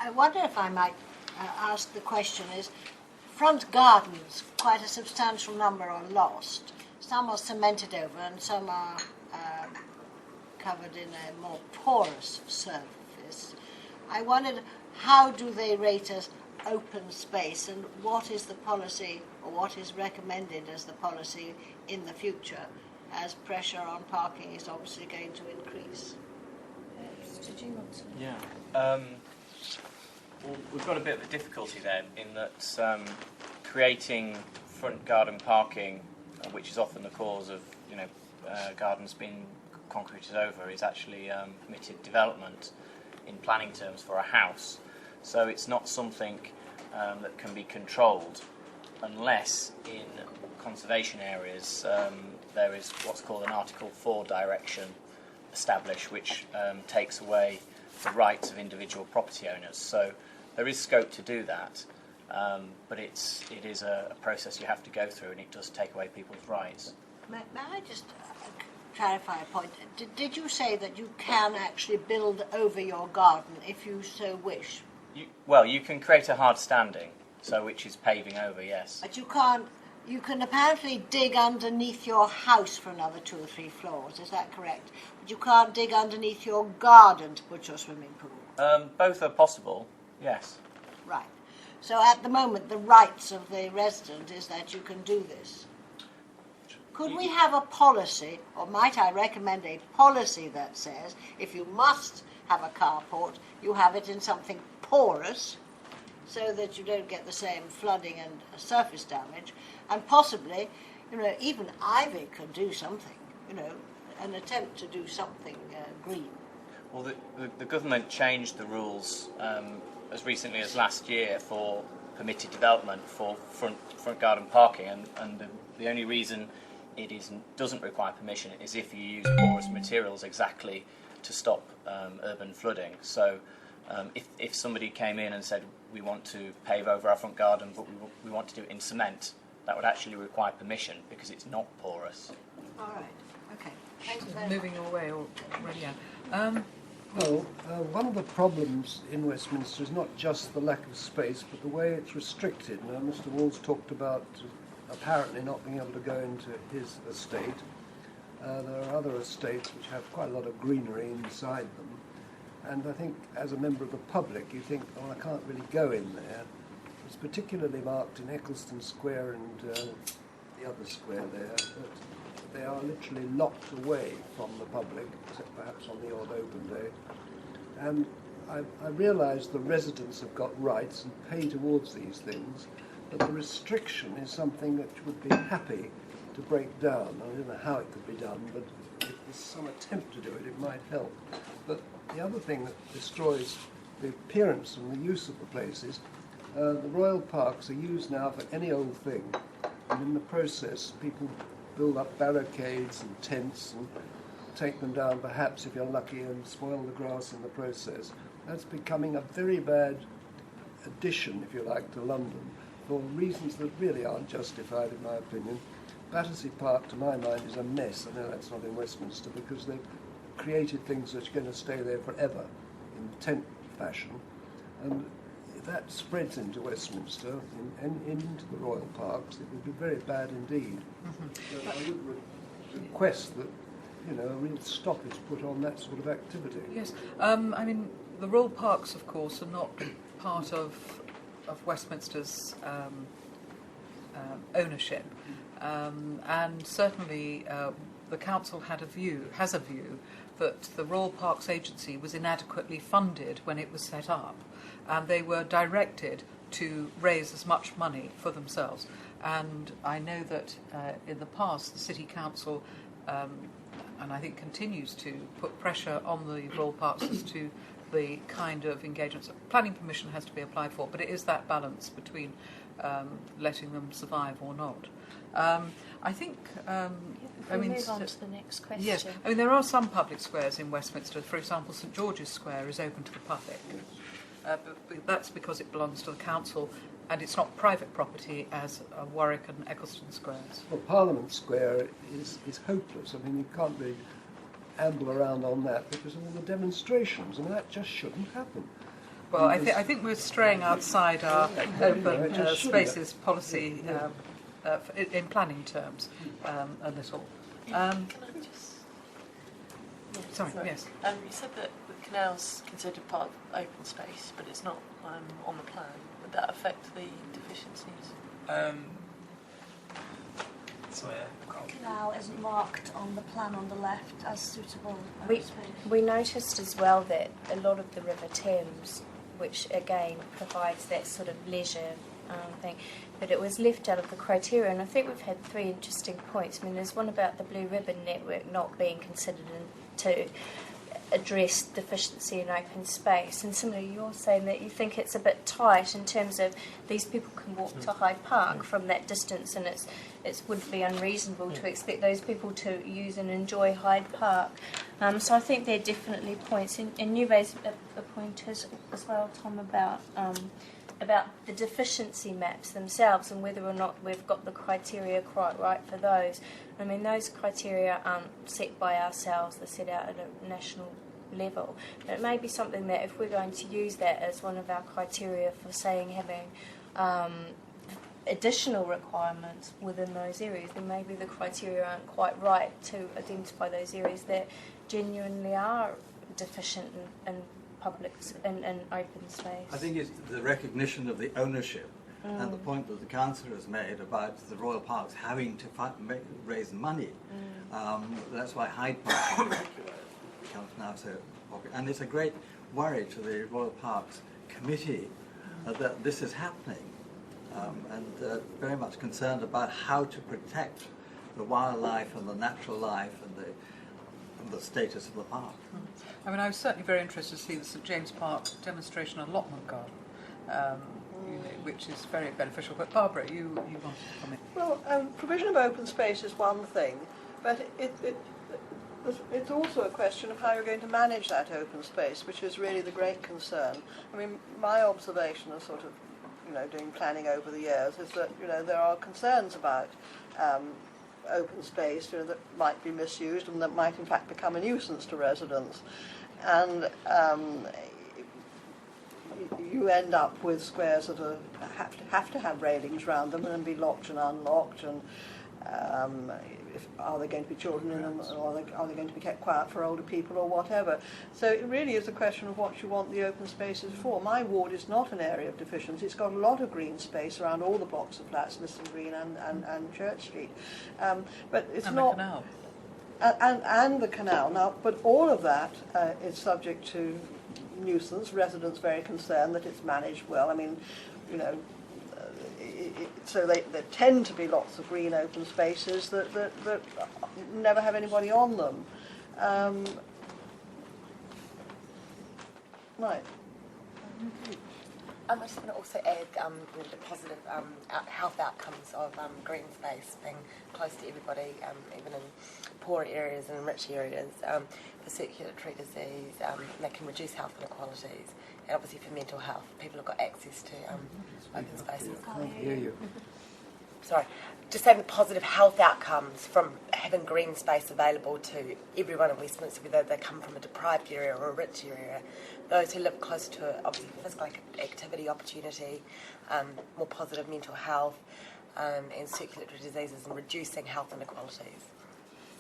I wonder if I might ask the question is, front gardens, quite a substantial number are lost. Some are cemented over and some are covered in a more porous surface. I wondered, how do they rate as open space, and what is the policy, or what is recommended as the policy in the future, as pressure on parking is obviously going to increase? Did you want to? Yeah. Well, we've got a bit of a difficulty there in that creating front garden parking, which is often the cause of gardens being concreted over, is actually permitted development in planning terms for a house. So it's not something that can be controlled unless in conservation areas there is what's called an Article 4 direction established, which takes away the rights of individual property owners. So there is scope to do that, but it is a process you have to go through, and it does take away people's rights. May I just clarify a point? Did you say that you can actually build over your garden if you so wish? You can create a hard standing, so which is paving over, yes. But you can't. You can apparently dig underneath your house for another 2 or 3 floors. Is that correct? But you can't dig underneath your garden to put your swimming pool. Both are possible, yes. Right. So at the moment, the rights of the resident is that you can do this. Could we have a policy, or might I recommend a policy that says if you must have a carport, you have it in something porous, so that you don't get the same flooding and surface damage, and possibly, even Ivy could do something, an attempt to do something green. Well, the government changed the rules as recently as last year for permitted development for front garden parking, and the only reason it doesn't require permission is if you use porous materials exactly to stop urban flooding. So if somebody came in and said, we want to pave over our front garden, but we want to do it in cement, that would actually require permission because it's not porous. All right. Okay. Thanks very much. Moving away already. Well, one of the problems in Westminster is not just the lack of space, but the way it's restricted. Now, Mr. Walls talked about apparently not being able to go into his estate. There are other estates which have quite a lot of greenery inside them. And I think as a member of the public, you think, oh, I can't really go in there. It's particularly marked in Eccleston Square and the other square there, that they are literally locked away from the public, except perhaps on the odd open day. And I realise the residents have got rights and pay towards these things, but the restriction is something that would be happy to break down. I don't know how it could be done, but if there's some attempt to do it, it might help. But the other thing that destroys the appearance and the use of the place is the royal parks are used now for any old thing, and in the process people build up barricades and tents and take them down perhaps if you're lucky and spoil the grass in the process. That's becoming a very bad addition, if you like, to London for reasons that really aren't justified in my opinion. Battersea Park, to my mind, is a mess. I know that's not in Westminster because they've created things that are going to stay there forever in tent fashion, and if that spreads into Westminster and into the royal parks, it would be very bad indeed. So I would request that a real stop is put on that sort of activity. Yes, I mean the royal parks, of course, are not part of Westminster's ownership, and certainly the council has a view that the Royal Parks Agency was inadequately funded when it was set up, and they were directed to raise as much money for themselves. And I know that in the past the City Council, and I think continues to put pressure on the Royal Parks as to the kind of engagements. Planning permission has to be applied for, but it is that balance between letting them survive or not. I think. Move on to the next question. Yes, I mean there are some public squares in Westminster. For example, St George's Square is open to the public, but that's because it belongs to the council, and it's not private property as Warwick and Eccleston Squares. Well, Parliament Square is hopeless. I mean, you can't really amble around on that because of all the demonstrations. I mean, that just shouldn't happen. Well, I think we're straying outside our open spaces policy in planning terms a little. Can I just... Sorry, yes. You said that the canal's considered part of open space, but it's not on the plan. Would that affect the deficiencies? The canal isn't marked on the plan on the left as suitable We, space. we noticed as well that a lot of the River Thames, which again provides that sort of leisure thing, but it was left out of the criteria, and I think we've had 3 interesting points. I mean, there's one about the Blue Ribbon Network not being considered to address deficiency in open space, and similarly you're saying that you think it's a bit tight in terms of these people can walk to Hyde Park from that distance, and it would be unreasonable to expect those people to use and enjoy Hyde Park. So I think there are definitely points, and you raised a point as well, Tom, about the deficiency maps themselves and whether or not we've got the criteria quite right for those. I mean, those criteria aren't set by ourselves, they're set out at a national level. But it may be something that if we're going to use that as one of our criteria for, saying, having additional requirements within those areas, then maybe the criteria aren't quite right to identify those areas that genuinely are deficient in public and open space. I think it's the recognition of the ownership and the point that the councillor has made about the royal parks having to raise money. That's why Hyde Park in particular becomes now so popular. And it's a great worry to the Royal Parks Committee that this is happening, and very much concerned about how to protect the wildlife and the natural life and the status of the park. I mean, I was certainly very interested to see the St James Park demonstration allotment garden, which is very beneficial. But Barbara, you wanted to comment? Well, provision of open space is one thing, but it's also a question of how you're going to manage that open space, which is really the great concern. I mean, my observation of sort of, doing planning over the years is that, there are concerns about open space that might be misused and that might in fact become a nuisance to residents. And you end up with squares that have to have railings around them and be locked and unlocked, and are there going to be children in them, or are they going to be kept quiet for older people or whatever? So it really is a question of what you want the open spaces for. My ward is not an area of deficiency. It's got a lot of green space around all the blocks of flats, Liston Green and Church Street. But it's not... The canal. And the canal. Now, but all of that is subject to nuisance. Residents very concerned that it's managed well. I mean, so there tend to be lots of green open spaces that never have anybody on them. Right. I just want to also add the positive health outcomes of green space being close to everybody, even in poor areas and rich areas, for circulatory disease. They can reduce health inequalities, and obviously for mental health. People have got access to open spaces. I can't hear you. Sorry, just having positive health outcomes from having green space available to everyone in Westminster, whether they come from a deprived area or a rich area. Those who live close to obviously physical activity opportunity, more positive mental health, and circulatory diseases, and reducing health inequalities.